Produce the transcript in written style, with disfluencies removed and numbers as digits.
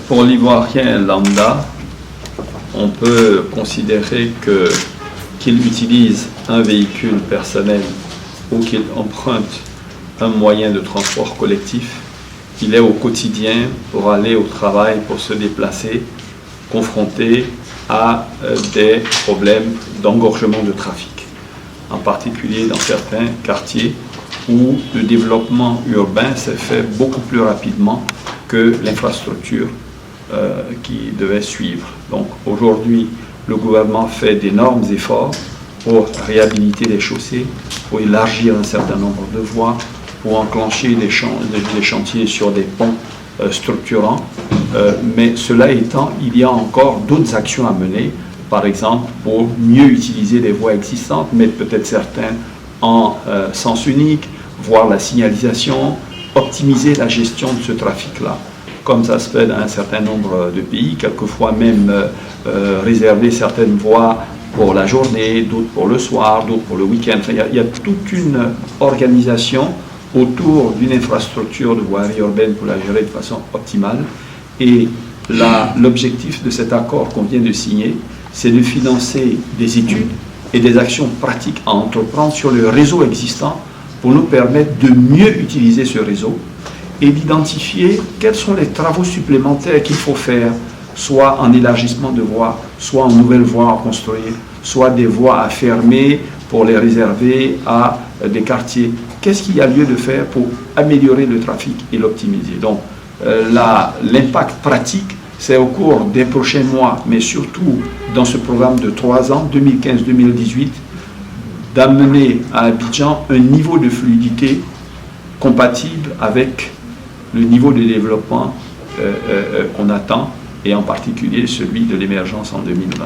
Pour l'Ivoirien lambda, on peut considérer qu'il utilise un véhicule personnel ou qu'il emprunte un moyen de transport collectif. Il est au quotidien pour aller au travail, pour se déplacer, confronté à des problèmes d'engorgement de trafic, en particulier dans certains quartiers où le développement urbain s'est fait beaucoup plus rapidement que l'infrastructure qui devait suivre. Donc aujourd'hui, le gouvernement fait d'énormes efforts pour réhabiliter les chaussées, pour élargir un certain nombre de voies, pour enclencher des chantiers sur des ponts structurants. Mais cela étant, il y a encore d'autres actions à mener, par exemple pour mieux utiliser les voies existantes, mettre peut-être certains en sens unique, voir la signalisation, optimiser la gestion de ce trafic-là, comme ça se fait dans un certain nombre de pays, quelquefois même réserver certaines voies pour la journée, d'autres pour le soir, d'autres pour le week-end. Enfin, il y a toute une organisation autour d'une infrastructure de voirie urbaine pour la gérer de façon optimale. Et l'objectif de cet accord qu'on vient de signer, c'est de financer des études et des actions pratiques à entreprendre sur le réseau existant pour nous permettre de mieux utiliser ce réseau et d'identifier quels sont les travaux supplémentaires qu'il faut faire, soit en élargissement de voies, soit en nouvelles voies à construire, soit des voies à fermer pour les réserver à des quartiers. Qu'est-ce qu'il y a lieu de faire pour améliorer le trafic et l'optimiser? Donc, l'impact pratique, c'est au cours des prochains mois, mais surtout dans ce programme de 3 ans, 2015-2018, d'amener à Abidjan un niveau de fluidité compatible avec le niveau de développement qu'on attend, et en particulier celui de l'émergence en 2020.